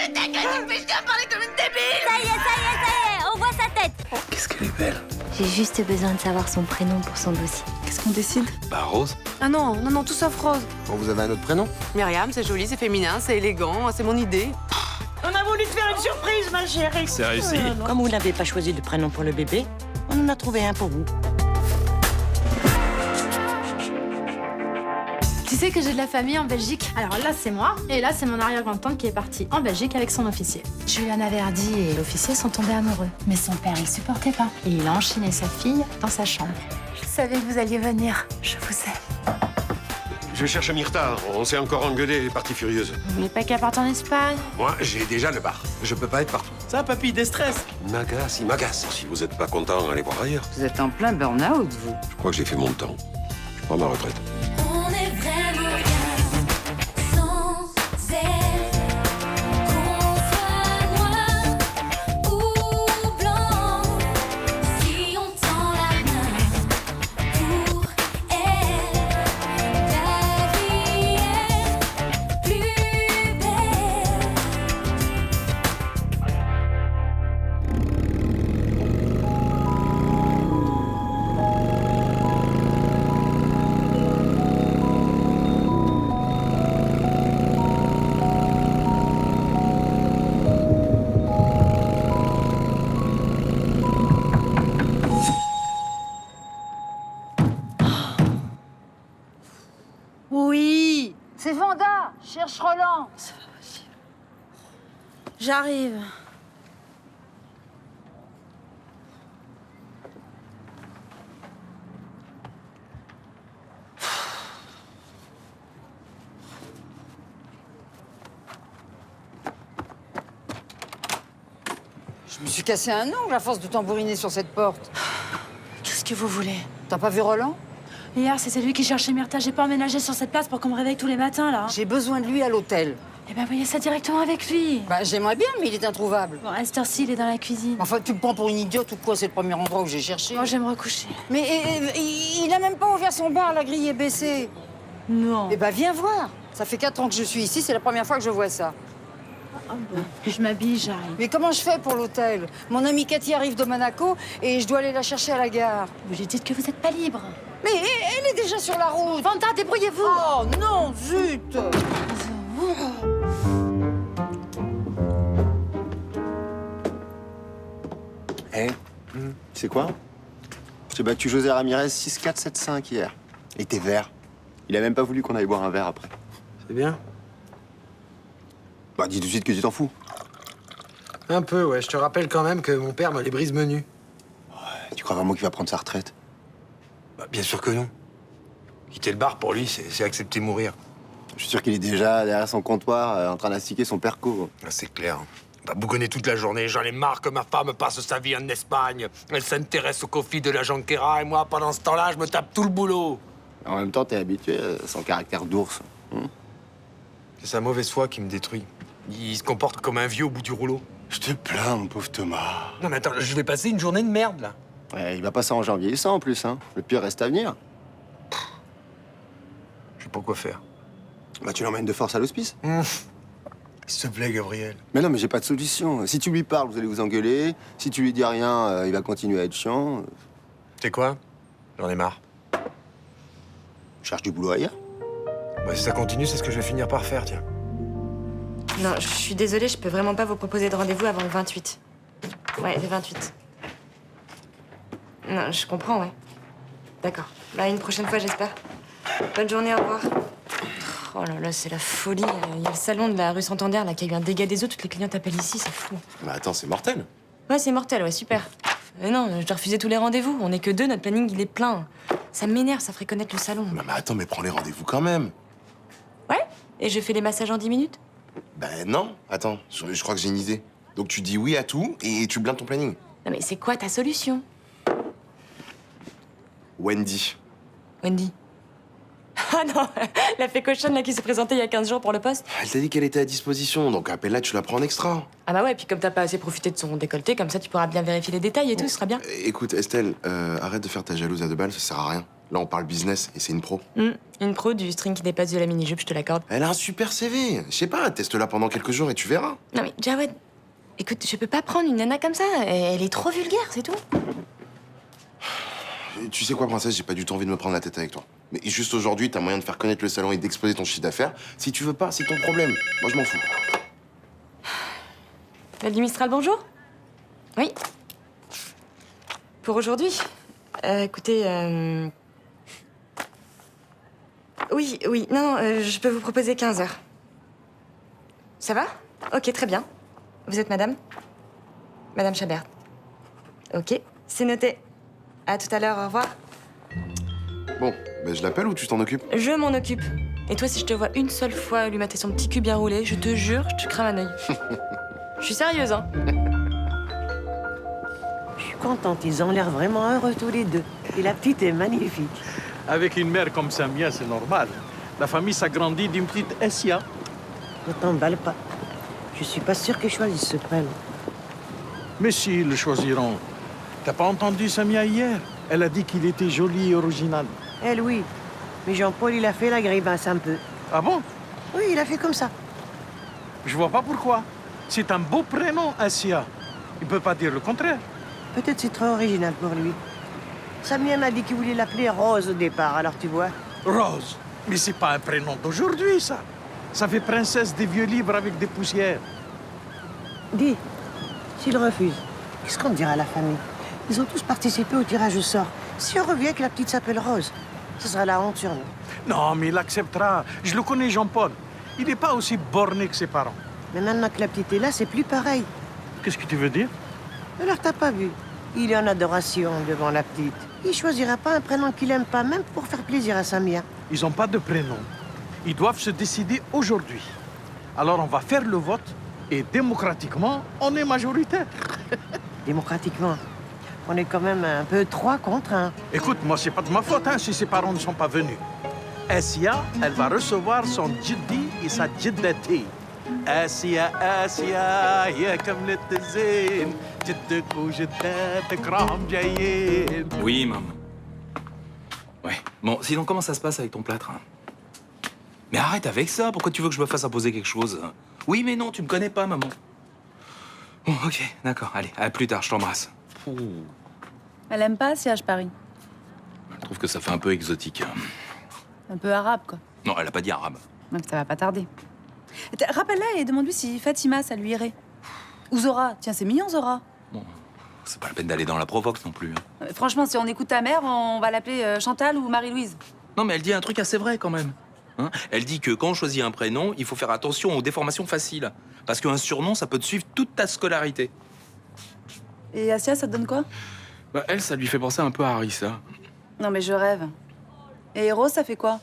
gueule, ta gueule, tu me fais chier à parler comme une débile. Ça y est, on voit sa tête. Qu'est-ce qu'elle est belle. J'ai juste besoin de savoir son prénom pour son dossier. Qu'est-ce qu'on décide? Bah, Rose. Ah non, tout sauf Rose. Bon, vous avez un autre prénom? Myriam, c'est joli, c'est féminin, c'est élégant, c'est mon idée. On a voulu te faire une surprise, ma chérie. C'est réussi. Comme vous n'avez pas choisi de prénom pour le bébé, on en a trouvé un pour vous. Tu sais que j'ai de la famille en Belgique. Alors là, c'est moi. Et là, c'est mon arrière-grand-tante qui est partie en Belgique avec son officier. Juliana Verdi et l'officier sont tombés amoureux. Mais son père, il supportait pas. Et il a enchaîné sa fille dans sa chambre. Je savais que vous alliez venir. Je vous aime. Je cherche Myrta. On s'est encore engueulé, partie furieuse. Vous voulez pas qu'elle parte en Espagne? Moi, j'ai déjà le bar. Je peux pas être partout. Ça, papy, déstress. Il m'agace. Si vous êtes pas content, allez voir ailleurs. Vous êtes en plein burn-out, vous. Je crois que j'ai fait mon temps. Je prends ma retraite. On est vraiment rien sans elle. Qu'on soit noir ou blanc, si on tend la main pour elle, la vie est plus belle. Oui, c'est Vanda. Cherche Roland. C'est pas possible. J'arrive. Je me suis cassé un ongle à force de tambouriner sur cette porte. Qu'est-ce que vous voulez? T'as pas vu Roland? Hier, c'était lui qui cherchait Myrta. J'ai pas emménagé sur cette place pour qu'on me réveille tous les matins, là. J'ai besoin de lui à l'hôtel. Eh ben, voyez ça directement avec lui. Bah, j'aimerais bien, mais il est introuvable. Bon, à cette heure-ci, il est dans la cuisine. Enfin, tu me prends pour une idiote ou quoi? C'est le premier endroit où j'ai cherché. Moi, je vais me recoucher. Mais il a même pas ouvert son bar, la grille est baissée. Non. Eh ben, viens voir. Ça fait 4 ans que je suis ici, c'est la première fois que je vois ça. Ah bon. Je m'habille, j'arrive. Mais comment je fais pour l'hôtel? Mon amie Cathy arrive de Monaco et je dois aller la chercher à la gare. Vous lui dites que vous n'êtes pas libre. Mais elle est déjà sur la route. Vanda, débrouillez-vous. Oh non, zut! Eh, tu sais quoi? J'ai battu José Ramirez 6-4, 7-5 hier. Il était vert. Il a même pas voulu qu'on aille boire un verre après. C'est bien? Bah, dis tout de suite que tu t'en fous. Un peu, ouais. Je te rappelle quand même que mon père me les brise menus. Tu crois vraiment qu'il va prendre sa retraite? Bah, bien sûr que non. Quitter le bar, pour lui, c'est accepter mourir. Je suis sûr qu'il est déjà derrière son comptoir en train d'astiquer son perco. Ah, c'est clair. On va bougonner toute la journée. J'en ai marre que ma femme passe sa vie en Espagne. Elle s'intéresse au coffee de la Jonquera et moi, pendant ce temps-là, je me tape tout le boulot. En même temps, t'es habitué à son caractère d'ours. C'est sa mauvaise foi qui me détruit. Il se comporte comme un vieux au bout du rouleau. Je te plains, mon pauvre Thomas. Non mais attends, je vais passer une journée de merde, là. Ouais, il va passer en janvier, ça en plus, hein. Le pire reste à venir. Je sais pas quoi faire. Bah, tu l'emmènes de force à l'hospice. S'il te plaît, Gabriel. Mais non, mais j'ai pas de solution. Si tu lui parles, vous allez vous engueuler. Si tu lui dis rien, il va continuer à être chiant. Tu sais quoi? J'en ai marre. Cherche du boulot ailleurs. Bah, si ça continue, c'est ce que je vais finir par faire, tiens. Non, je suis désolée, je peux vraiment pas vous proposer de rendez-vous avant le 28. Ouais, le 28. Non, je comprends, ouais. D'accord. Bah, une prochaine fois, j'espère. Bonne journée, au revoir. Oh là là, c'est la folie. Il y a le salon de la rue Santander, là, qui a eu un dégât des eaux. Toutes les clientes appellent ici, c'est fou. Mais attends, c'est mortel. Ouais, c'est mortel, ouais, super. Mais non, je dois refuser tous les rendez-vous. On est que 2, notre planning, il est plein. Ça m'énerve, ça ferait connaître le salon. Non, mais attends, mais prends les rendez-vous quand même. Ouais? Et je fais les massages en 10 minutes? Ben non. Attends, je crois que j'ai une idée. Donc tu dis oui à tout et tu blindes ton planning. Non, mais c'est quoi ta solution? Wendy. Wendy. Ah non, la fée cochonne là qui s'est présentée il y a 15 jours pour le poste. Elle t'a dit qu'elle était à disposition, donc appelle-la, tu la prends en extra. Ah bah ouais, puis comme t'as pas assez profité de son décolleté, comme ça tu pourras bien vérifier les détails et tout, ce sera bien. Écoute, Estelle, arrête de faire ta jalouse à 2 balles, ça sert à rien. Là, on parle business et c'est une pro. Une pro du string qui dépasse de la mini-jupe, je te l'accorde. Elle a un super CV. Je sais pas, teste-la pendant quelques jours et tu verras. Non mais Jawed, écoute, je peux pas prendre une nana comme ça. Elle est trop vulgaire, c'est tout. Tu sais quoi, princesse, j'ai pas du tout envie de me prendre la tête avec toi. Mais juste aujourd'hui, t'as moyen de faire connaître le salon et d'exploser ton chiffre d'affaires. Si tu veux pas, c'est ton problème. Moi, je m'en fous. La du Mistral, bonjour. Oui. Pour aujourd'hui, écoutez, Oui, non, je peux vous proposer 15 heures. Ça va? Ok, très bien. Vous êtes madame? Madame Chabert. Ok, c'est noté. À tout à l'heure, au revoir. Bon, ben je l'appelle ou tu t'en occupes? Je m'en occupe. Et toi, si je te vois une seule fois lui mater son petit cul bien roulé, je te jure, je te crame un œil. Je suis sérieuse, hein. Je suis contente, ils ont l'air vraiment heureux tous les deux. Et la petite est magnifique. Avec une mère comme Samia, c'est normal. La famille s'agrandit d'une petite Essia. Ne t'emballe pas. Je suis pas sûre qu'ils choisissent ce prénom. Mais s'ils le choisiront. T'as pas entendu Samia hier? Elle a dit qu'il était joli et original. Elle, oui. Mais Jean-Paul, il a fait la grimace un peu. Ah bon? Oui, il a fait comme ça. Je vois pas pourquoi. C'est un beau prénom, Essia. Il peut pas dire le contraire. Peut-être c'est trop original pour lui. Samia m'a dit qu'il voulait l'appeler Rose au départ, alors tu vois. Rose. Mais c'est pas un prénom d'aujourd'hui, ça. Ça fait princesse des vieux livres avec des poussières. Dis, s'il refuse, qu'est-ce qu'on dira à la famille? Ils ont tous participé au tirage au sort. Si on revient que la petite s'appelle Rose, ce sera la honte sur nous. Non, mais il acceptera. Je le connais, Jean-Paul. Il n'est pas aussi borné que ses parents. Mais maintenant que la petite est là, c'est plus pareil. Qu'est-ce que tu veux dire? Alors t'as pas vu? Il est en adoration devant la petite. Il choisira pas un prénom qu'il aime pas, même pour faire plaisir à Samia. Ils n'ont pas de prénom. Ils doivent se décider aujourd'hui. Alors on va faire le vote et démocratiquement, on est majoritaire. Démocratiquement, on est quand même un peu 3 contre 1. Écoute, moi, c'est pas de ma faute si ses parents ne sont pas venus. Essia, elle va recevoir son jiddi et sa jiddati. Essia, Essia, يا كملة الزين جدك وجداتك راهم جايين. Oui, maman. Ouais. Bon, sinon, comment ça se passe avec ton plâtre? Mais arrête avec ça. Pourquoi tu veux que je me fasse imposer quelque chose? Oui, mais non, tu me connais pas, maman. Bon, ok, d'accord. Allez, à plus tard, je t'embrasse. Elle aime pas Sia, je parie. Je trouve que ça fait un peu exotique. Un peu arabe, quoi. Non, elle a pas dit arabe. Donc ça va pas tarder. Rappelle-la et demande-lui si Fatima, ça lui irait. Ou Zora. Tiens, c'est mignon, Zora. Bon, c'est pas la peine d'aller dans la provoque non plus. Franchement, si on écoute ta mère, on va l'appeler Chantal ou Marie-Louise. Non, mais elle dit un truc assez vrai quand même. Hein, elle dit que quand on choisit un prénom, il faut faire attention aux déformations faciles. Parce qu'un surnom, ça peut te suivre toute ta scolarité. Et Asia, ça te donne quoi? Bah, elle, ça lui fait penser un peu à Harissa. Non, mais je rêve. Et Rose, ça fait quoi?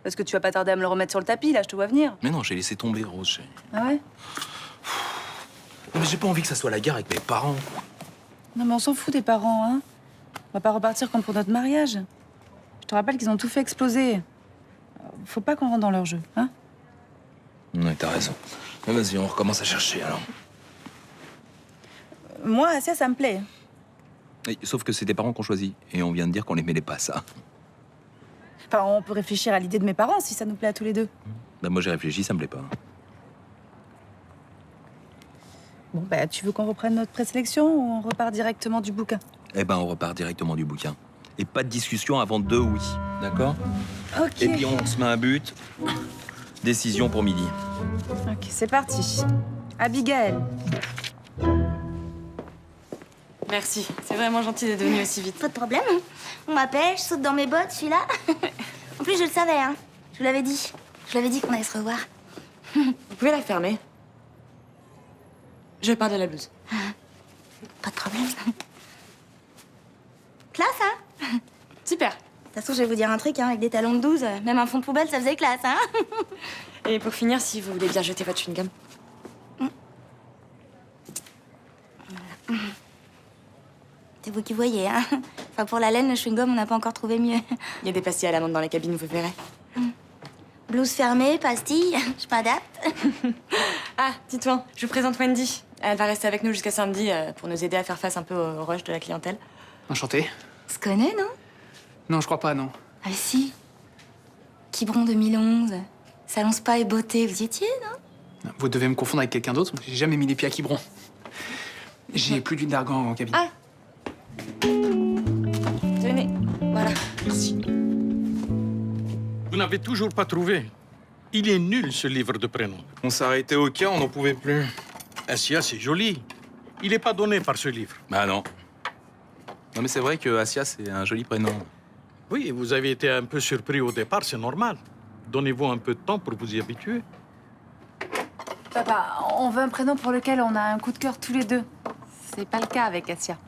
Parce que tu vas pas tarder à me le remettre sur le tapis, là, je te vois venir. Mais non, j'ai laissé tomber Rose, chérie. Ah ouais? Non, mais j'ai pas envie que ça soit la guerre avec mes parents. Non, mais on s'en fout des parents, hein. On va pas repartir comme pour notre mariage. Je te rappelle qu'ils ont tout fait exploser. Faut pas qu'on rentre dans leur jeu, hein? Ouais, t'as raison. Mais vas-y, on recommence à chercher, alors. Moi, Asia, ça me plaît. Et, sauf que c'est tes parents qu'on choisit. Et on vient de dire qu'on les mêlait pas, ça. Enfin, on peut réfléchir à l'idée de mes parents, si ça nous plaît à tous les deux. Bah, moi, j'ai réfléchi, ça me plaît pas. Bon, bah, tu veux qu'on reprenne notre présélection ou on repart directement du bouquin? Eh ben, on repart directement du bouquin. Et pas de discussion avant 2 oui, d'accord? Ok. Et puis on se met un but. Décision pour midi. Ok, c'est parti. Abigail. Merci, c'est vraiment gentil d'être venu aussi vite. Pas de problème. On m'appelle, je saute dans mes bottes, je suis là. En plus, je le savais, hein. Je vous l'avais dit. Je vous l'avais dit qu'on allait se revoir. Vous pouvez la fermer? Je pars de la blouse. Pas de problème. Classe, hein? Super. De toute façon, je vais vous dire un truc, hein, avec des talons de 12, même un fond de poubelle, ça faisait classe, hein? Et pour finir, si vous voulez bien jeter votre chewing-gum. C'est vous qui voyez, hein? Enfin, pour la laine, le chewing-gum, on n'a pas encore trouvé mieux. Il y a des pastilles à l'amande dans la cabine, vous verrez. Blouse fermée, pastilles, je m'adapte. Ah, dites-moi, je vous présente Wendy. Elle va rester avec nous jusqu'à samedi pour nous aider à faire face un peu au rush de la clientèle. Enchanté. On se connaît, non? Non, je crois pas, non. Ah mais si. Quiberon 2011. Salon spa et beauté, vous y étiez, non? Vous devez me confondre avec quelqu'un d'autre. J'ai jamais mis les pieds à Quiberon. J'ai plus d'huile d'argan en cabine. Ah. Tenez, voilà. Merci. Vous n'avez toujours pas trouvé. Il est nul, ce livre de prénoms. On s'est arrêté au cas, on n'en pouvait plus. Assia, c'est joli. Il n'est pas donné par ce livre. Bah non. Non mais c'est vrai que Assia, c'est un joli prénom. Oui, vous avez été un peu surpris au départ, c'est normal. Donnez-vous un peu de temps pour vous y habituer. Papa, on veut un prénom pour lequel on a un coup de cœur tous les deux. C'est pas le cas avec Assia.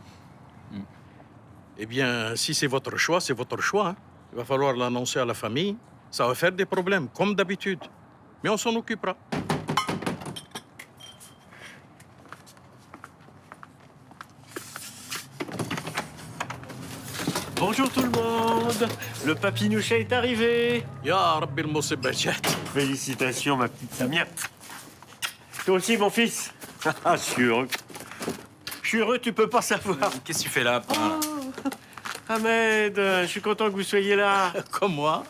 Eh bien, si c'est votre choix, c'est votre choix. Hein. Il va falloir l'annoncer à la famille. Ça va faire des problèmes, comme d'habitude. Mais on s'en occupera. Bonjour tout le monde. Le papinouchet est arrivé. Ya Rabbi al-Musibajat. Félicitations, ma petite Samia. Toi aussi, mon fils. Ah, je suis heureux. Je suis heureux, tu peux pas savoir. Qu'est-ce que tu fais là, papa? Ahmed, je suis content que vous soyez là. Comme moi.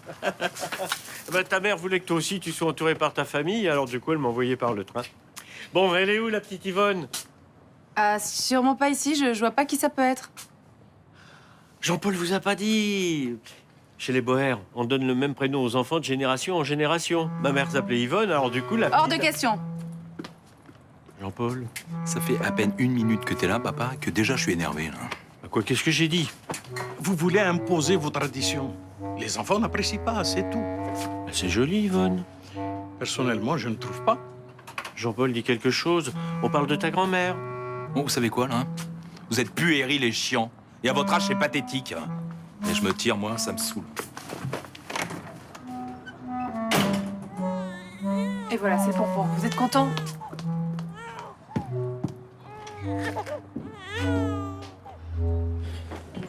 Ben, ta mère voulait que toi aussi tu sois entouré par ta famille, alors du coup, elle m'a envoyé par le train. Bon, elle est où, la petite Yvonne? Sûrement pas ici, je vois pas qui ça peut être. Jean-Paul vous a pas dit. Chez les Boers, on donne le même prénom aux enfants de génération en génération. Ma mère s'appelait Yvonne, alors du coup, la Hors de petite- question. Jean-Paul. Ça fait à peine 1 minute que t'es là, papa, que déjà je suis énervé, là. Quoi, qu'est-ce que j'ai dit? Vous voulez imposer vos traditions. Les enfants n'apprécient pas, c'est tout. C'est joli, Yvonne. Personnellement, je ne trouve pas. Jean-Paul dit quelque chose. On parle de ta grand-mère. Bon, vous savez quoi, là hein? Vous êtes puéril et chiant. Et à votre âge, c'est pathétique. Hein. Et je me tire, moi, ça me saoule. Et voilà, c'est le pompon. Vous êtes content?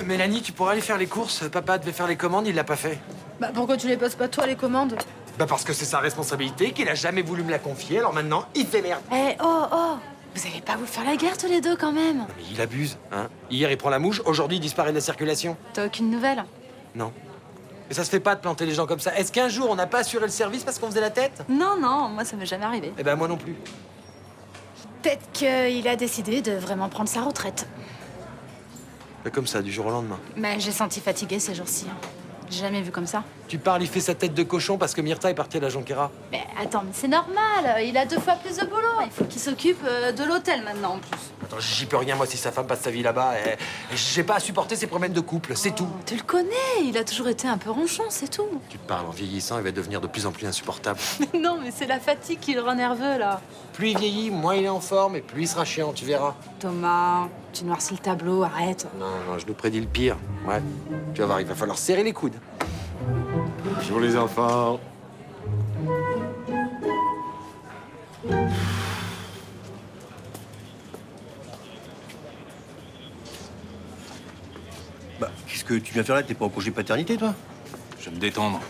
Mélanie, tu pourrais aller faire les courses. Papa devait faire les commandes, il l'a pas fait. Bah pourquoi tu les passes pas toi les commandes? Bah parce que c'est sa responsabilité, qu'il a jamais voulu me la confier, alors maintenant, il fait merde. Eh oh, vous allez pas vous faire la guerre tous les deux quand même. Mais il abuse, hein. Hier, il prend la mouche, aujourd'hui, il disparaît de la circulation. T'as aucune nouvelle? Non. Mais ça se fait pas de planter les gens comme ça. Est-ce qu'un jour, on n'a pas assuré le service parce qu'on faisait la tête? Non, moi ça m'est jamais arrivé. Eh ben, moi non plus. Peut-être qu'il a décidé de vraiment prendre sa retraite. Bah, comme ça, du jour au lendemain. Mais j'ai senti fatigué ces jours-ci. J'ai jamais vu comme ça. Tu parles, il fait sa tête de cochon parce que Myrtha est partie à la Jonquera. Mais attends, mais c'est normal. Il a 2 fois plus de boulot. Il faut qu'il s'occupe de l'hôtel maintenant en plus. Attends, j'y peux rien, moi, si sa femme passe sa vie là-bas. Et j'ai pas à supporter ses problèmes de couple, c'est tout. Tu le connais. Il a toujours été un peu ronchon, c'est tout. Tu te parles, en vieillissant, il va devenir de plus en plus insupportable. Mais non, mais c'est la fatigue qui le rend nerveux là. Plus il vieillit, moins il est en forme et plus il sera chiant, tu verras. Thomas, tu noircis le tableau, arrête. Non, je nous prédis le pire. Ouais. Tu vas voir, il va falloir serrer les coudes. Bonjour les enfants. Bah, qu'est-ce que tu viens faire là? T'es pas en congé paternité, toi? Je vais me détendre.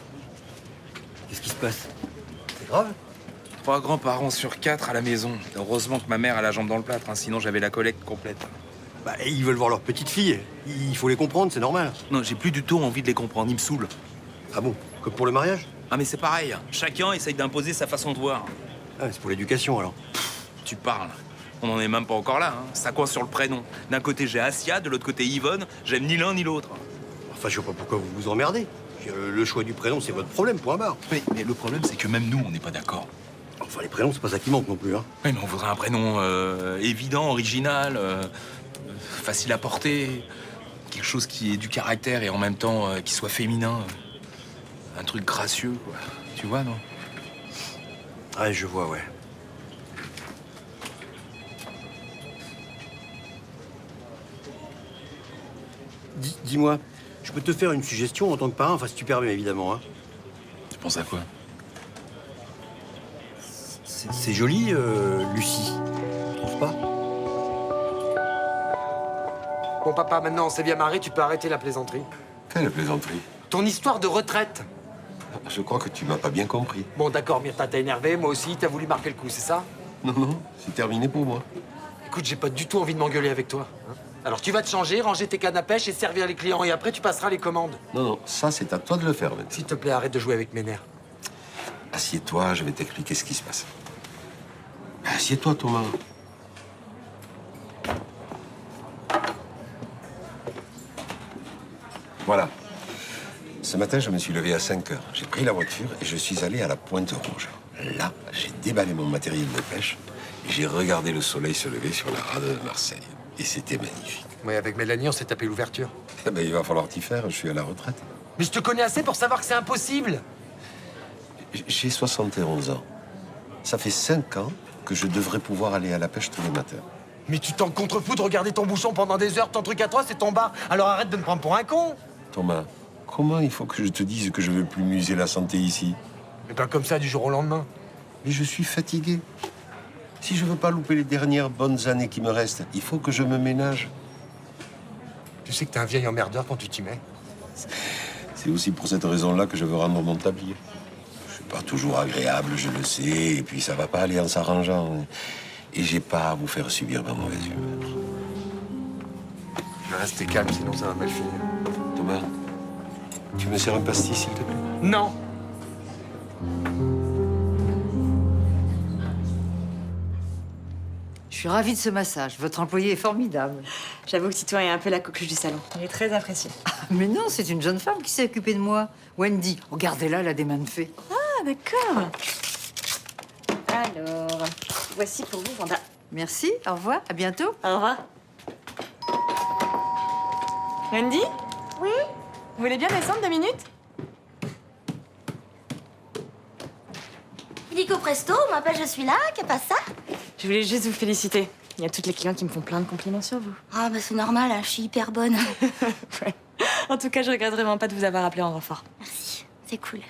Qu'est-ce qui se passe? C'est grave? 3 grands-parents sur 4 à la maison. Heureusement que ma mère a la jambe dans le plâtre, hein, sinon j'avais la collecte complète. Bah, ils veulent voir leur petite fille. Il faut les comprendre, c'est normal. Non, j'ai plus du tout envie de les comprendre, ils me saoulent. Ah bon? Comme pour le mariage? Ah mais c'est pareil, chacun essaye d'imposer sa façon de voir. Ah, c'est pour l'éducation, alors. Tu parles. On n'en est même pas encore là, hein. Ça coince sur le prénom. D'un côté j'ai Assia, de l'autre côté Yvonne. J'aime ni l'un ni l'autre. Enfin, je vois pas pourquoi vous vous emmerdez. Le choix du prénom, c'est votre problème, point barre. Oui, mais le problème c'est que même nous, on n'est pas d'accord. Enfin, les prénoms, c'est pas ça qui manque non plus, hein. Oui, mais on voudrait un prénom évident, original, facile à porter. Quelque chose qui ait du caractère et en même temps qui soit féminin. Un truc gracieux, quoi. Tu vois, non? Ouais, je vois, ouais. Dis-moi, je peux te faire une suggestion en tant que parent, enfin, si tu permets, évidemment, hein. Tu penses à quoi? C'est joli, Lucie. Tu trouves pas? Bon, papa, maintenant on s'est bien marré, tu peux arrêter la plaisanterie. Quelle plaisanterie? Ton histoire de retraite. Je crois que tu m'as pas bien compris. Bon, d'accord, Myrtha, t'as énervé, moi aussi, t'as voulu marquer le coup, c'est ça? Non, c'est terminé pour moi. Écoute, j'ai pas du tout envie de m'engueuler avec toi. Hein. Alors tu vas te changer, ranger tes cannes à pêche et servir les clients. Et après, tu passeras les commandes. Non, non, ça, c'est à toi de le faire, maintenant. S'il te plaît, arrête de jouer avec mes nerfs. Assieds-toi, je vais t'expliquer ce qui se passe. Assieds-toi, Thomas. Voilà. Ce matin, je me suis levé à 5 heures. J'ai pris la voiture et je suis allé à la Pointe-Rouge. Là, j'ai déballé mon matériel de pêche et j'ai regardé le soleil se lever sur la rade de Marseille. Et c'était magnifique. Oui, avec Mélanie, on s'est tapé l'ouverture. Eh ben, il va falloir t'y faire, je suis à la retraite. Mais je te connais assez pour savoir que c'est impossible. J'ai 71 ans. Ça fait 5 ans que je devrais pouvoir aller à la pêche tous les matins. Mais tu t'en contrefous de regarder ton bouchon pendant des heures. Ton truc à toi, c'est ton bar. Alors arrête de me prendre pour un con. Thomas, comment il faut que je te dise que je veux plus m'user la santé ici? Mais pas comme ça, du jour au lendemain. Mais je suis fatigué. Si je veux pas louper les dernières bonnes années qui me restent, il faut que je me ménage. Tu sais que t'es un vieil emmerdeur quand tu t'y mets. C'est aussi pour cette raison-là que je veux rendre mon tablier. Je suis pas toujours agréable, je le sais, et puis ça va pas aller en s'arrangeant. Et j'ai pas à vous faire subir ma mauvaise humeur. Je vais rester calme, sinon ça va mal finir. Thomas, tu me sers un pastis, s'il te plaît? Non. Je suis ravie de ce massage. Votre employé est formidable. J'avoue que Titouan est un peu la coqueluche du salon. Il est très apprécié. Mais non, c'est une jeune femme qui s'est occupée de moi. Wendy, regardez-la, elle a des mains de fée. Ah, d'accord. Alors, voici pour vous, Vanda. Merci, au revoir, à bientôt. Au revoir. Wendy? Oui? Vous voulez bien descendre 2 minutes? Illico presto, m'appelle, je suis là, qu'est pas ça? Je voulais juste vous féliciter. Il y a toutes les clientes qui me font plein de compliments sur vous. Ah bah c'est normal, hein, je suis hyper bonne. Ouais. En tout cas, je regrette vraiment pas de vous avoir appelé en renfort. Merci, c'est cool.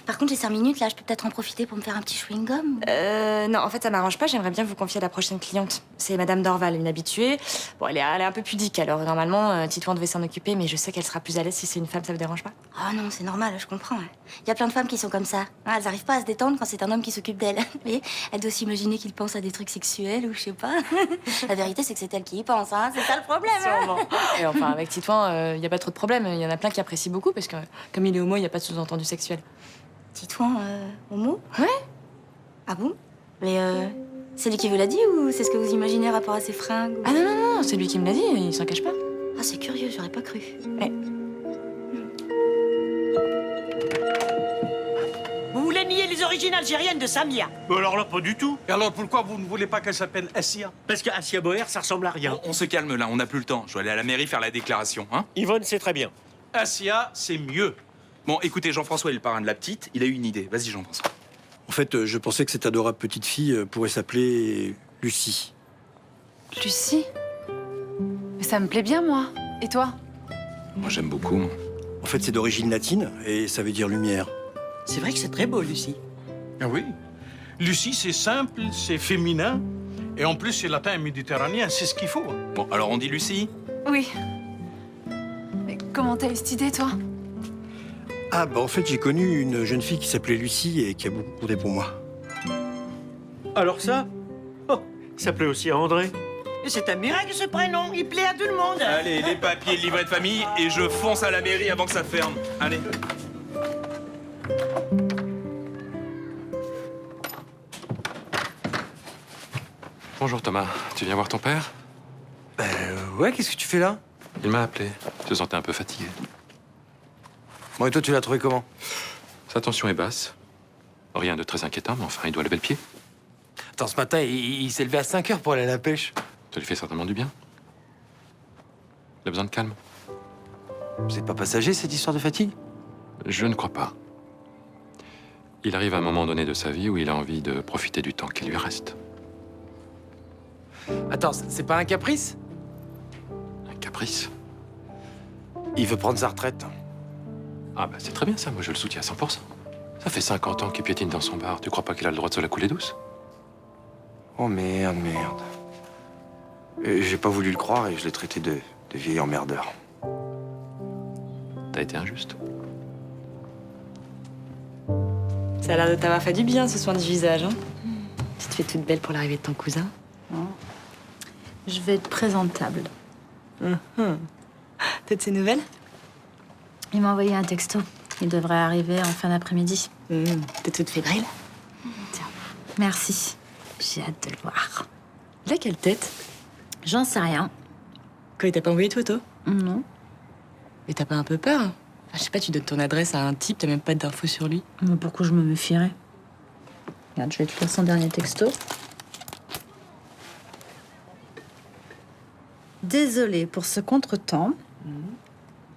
Par contre, j'ai 5 minutes, là, je peux peut-être en profiter pour me faire un petit chewing-gum. Non, en fait, ça m'arrange pas. J'aimerais bien vous confier à la prochaine cliente. C'est Madame Dorval, une habituée. Bon, elle est un peu pudique, alors normalement, Titouan devait s'en occuper, mais je sais qu'elle sera plus à l'aise si c'est une femme, ça vous dérange pas? Ah non, c'est normal, je comprends. Il y a plein de femmes qui sont comme ça. Elles n'arrivent pas à se détendre quand c'est un homme qui s'occupe d'elles. Mais elle doit s'imaginer qu'il pense à des trucs sexuels ou je sais pas. La vérité, c'est que c'est elle qui y pense, hein. C'est ça le problème. Sûrement. Et enfin, avec Titouan, il y a pas trop de problème. Il y en a plein qui apprécient beaucoup parce que, comme il est homo, il y a pas de sous-entendu sexuel. Titouan, homo? Ouais. Ah bon? Mais c'est lui qui vous l'a dit ou c'est ce que vous imaginez rapport à ses fringues ou... Ah non, non, non, c'est lui qui me l'a dit, il s'en cache pas. Ah, c'est curieux, j'aurais pas cru. Ouais. Vous voulez nier les origines algériennes de Samia? Alors là, pas du tout. Et alors pourquoi vous ne voulez pas qu'elle s'appelle Assia? Parce que Assia Boer, ça ressemble à rien. On se calme là, on n'a plus le temps. Je dois aller à la mairie faire la déclaration, hein? Yvonne, c'est très bien. Assia, c'est mieux. Bon, écoutez, Jean-François est le parrain de la petite. Il a eu une idée. Vas-y, Jean-François. En fait, je pensais que cette adorable petite fille pourrait s'appeler Lucie. Lucie? Mais ça me plaît bien, moi. Et toi? Moi, j'aime beaucoup. En fait, c'est d'origine latine et ça veut dire lumière. C'est vrai que c'est très beau, Lucie. Ah oui. Lucie, c'est simple, c'est féminin. Et en plus, c'est latin et méditerranéen. C'est ce qu'il faut. Bon, alors on dit Lucie? Oui. Mais comment t'as eu cette idée, toi? Ah, bah en fait, j'ai connu une jeune fille qui s'appelait Lucie et qui a beaucoup compté pour moi. Alors ça? Oh, ça plaît aussi à André. C'est un miracle, ce prénom. Il plaît à tout le monde. Allez, les papiers, le livret de famille, et je fonce à la mairie avant que ça ferme. Allez. Bonjour Thomas, tu viens voir ton père? Ouais, qu'est-ce que tu fais là? Il m'a appelé. Je te sentais un peu fatigué. Bon, et toi, tu l'as trouvé comment? Sa tension est basse. Rien de très inquiétant, mais enfin, il doit lever le pied. Attends, ce matin, il s'est levé à 5 heures pour aller à la pêche. Ça lui fait certainement du bien. Il a besoin de calme. C'est pas passager, cette histoire de fatigue? Je ne crois pas. Il arrive à un moment donné de sa vie où il a envie de profiter du temps qui lui reste. Attends, c'est pas un caprice? Un caprice? Il veut prendre sa retraite. Ah bah c'est très bien ça, moi je le soutiens à 100%. Ça fait 50 ans qu'il piétine dans son bar. Tu crois pas qu'il a le droit de se la couler douce? Oh merde, merde. J'ai pas voulu le croire et je l'ai traité de vieil emmerdeur. T'as été injuste. Ça a l'air de t'avoir fait du bien, ce soin du visage, hein? Tu te fais toute belle pour l'arrivée de ton cousin. Je vais être présentable. T'as de ses nouvelles? Il m'a envoyé un texto. Il devrait arriver en fin d'après-midi. T'es toute fébrile? Tiens, merci. J'ai hâte de le voir. Il a quelle tête? J'en sais rien. Quoi, il t'a pas envoyé de photo? Non. Mais t'as pas un peu peur? Enfin, je sais pas, tu donnes ton adresse à un type, t'as même pas d'infos sur lui. Mais pourquoi je me méfierais? Regarde, je vais te lire son dernier texto. Désolée pour ce contretemps.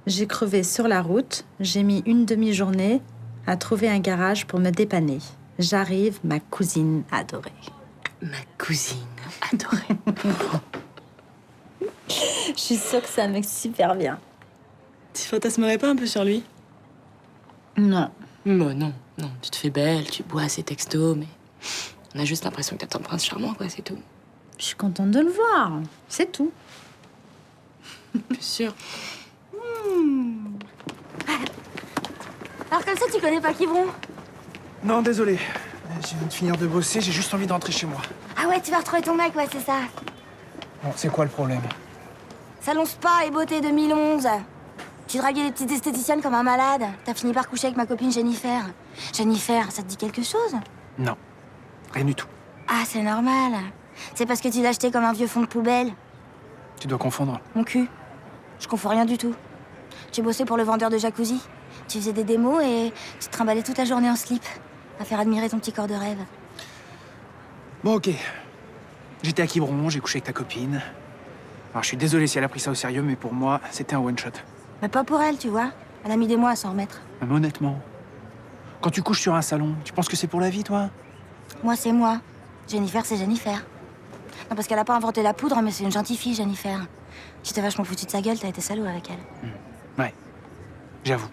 J'ai crevé sur la route. J'ai mis une demi-journée à trouver un garage pour me dépanner. J'arrive, ma cousine adorée. Ma cousine adorée. Je suis sûre que c'est un mec super bien. Tu fantasmerais pas un peu sur lui? Non. Bon, non. Tu te fais belle, tu bois ses textos, mais on a juste l'impression que t'as un prince charmant, quoi, c'est tout. Je suis contente de le voir. C'est tout. Bien sûr. Alors comme ça, tu connais pas Quiberon? Non, désolé. Je viens de finir de bosser, j'ai juste envie de rentrer chez moi. Ah ouais, tu vas retrouver ton mec, ouais, c'est ça. Bon, c'est quoi le problème? Salon Spa et Beauté 2011. Tu draguais des petites esthéticiennes comme un malade. T'as fini par coucher avec ma copine Jennifer. Jennifer, ça te dit quelque chose? Non, rien du tout. Ah, c'est normal. C'est parce que tu l'as acheté comme un vieux fond de poubelle. Tu dois confondre. Mon cul. Je confonds rien du tout. Tu bossais pour le vendeur de jacuzzi. Tu faisais des démos et tu te trimballais toute la journée en slip à faire admirer ton petit corps de rêve. Bon, ok. J'étais à Quiberon, j'ai couché avec ta copine. Alors, je suis désolé si elle a pris ça au sérieux, mais pour moi, c'était un one-shot. Mais pas pour elle, tu vois. Elle a mis des mois à s'en remettre. Même honnêtement, quand tu couches sur un salon, tu penses que c'est pour la vie, toi? Moi, c'est moi. Jennifer, c'est Jennifer. Non, parce qu'elle a pas inventé la poudre, mais c'est une gentille fille, Jennifer. Tu t'es vachement foutu de sa gueule, t'as été salaud avec elle. Ouais, j'avoue.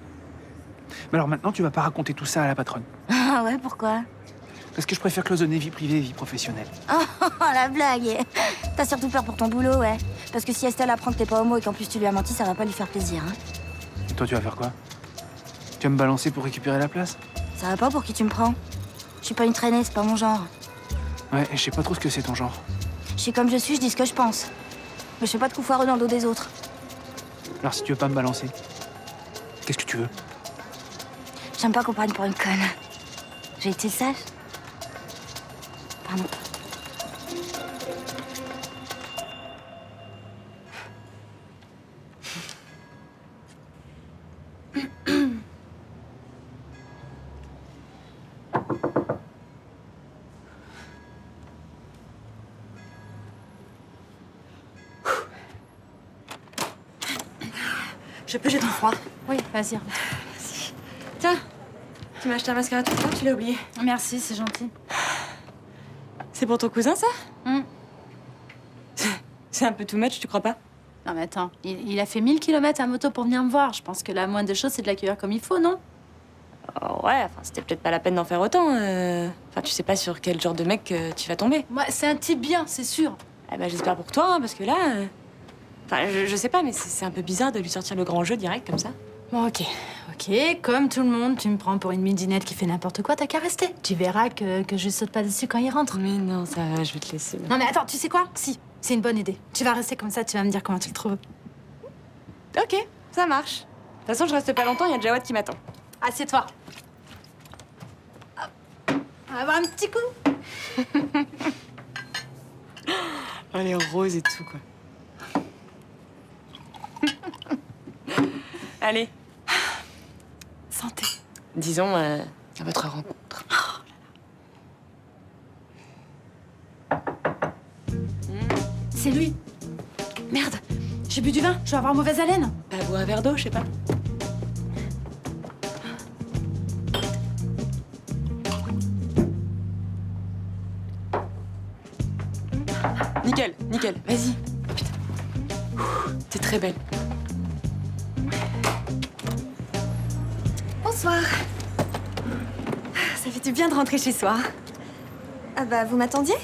Mais alors maintenant, tu vas pas raconter tout ça à la patronne. Ah ouais, pourquoi? Parce que je préfère cloisonner vie privée et vie professionnelle. Oh, la blague. T'as surtout peur pour ton boulot, ouais. Parce que si Estelle apprend que t'es pas homo et qu'en plus tu lui as menti, ça va pas lui faire plaisir, hein. Et toi, tu vas faire quoi? Tu vas me balancer pour récupérer la place? Ça va pas pour qui tu me prends? Je suis pas une traînée, c'est pas mon genre. Ouais, et je sais pas trop ce que c'est ton genre. Je suis comme je suis, je dis ce que je pense. Mais je fais pas de coups foireux dans le dos des autres. Alors si tu veux pas me balancer, qu'est-ce que tu veux? J'aime pas qu'on prenne pour une conne. J'ai été sage. Pardon. Je peux, j'ai trop froid. Oui, vas-y. Tiens, tu m'as acheté un mascara tout le temps, tu l'as oublié. Merci, c'est gentil. C'est pour ton cousin, ça? C'est un peu too much, tu crois pas? Non mais attends, il a fait 1000 km à moto pour venir me voir. Je pense que la moindre des choses, c'est de l'accueillir comme il faut, non? Ouais, enfin, c'était peut-être pas la peine d'en faire autant. Enfin, tu sais pas sur quel genre de mec tu vas tomber. Moi, c'est un type bien, c'est sûr. Eh ben, j'espère pour toi, hein, parce que là... Enfin, je sais pas, mais c'est un peu bizarre de lui sortir le grand jeu direct, comme ça. Bon, ok. Ok, comme tout le monde, tu me prends pour une midinette qui fait n'importe quoi, t'as qu'à rester. Tu verras que je saute pas dessus quand il rentre. Mais non, ça va, je vais te laisser. Non mais attends, tu sais quoi? Si, c'est une bonne idée. Tu vas rester comme ça, tu vas me dire comment tu le trouves. Ok, ça marche. De toute façon, je reste pas longtemps, il y a Jawad qui m'attend. Assieds-toi. Hop. On va avoir un petit coup. Oh, elle est rose et tout, quoi. Allez. Santé. Disons, à votre rencontre. C'est lui. Merde, j'ai bu du vin, je vais avoir mauvaise haleine. Bah, bois un verre d'eau, je sais pas. Nickel, nickel, vas-y. Putain. T'es très belle. Bonsoir. Ça fait du bien de rentrer chez soi. Ah bah, vous m'attendiez?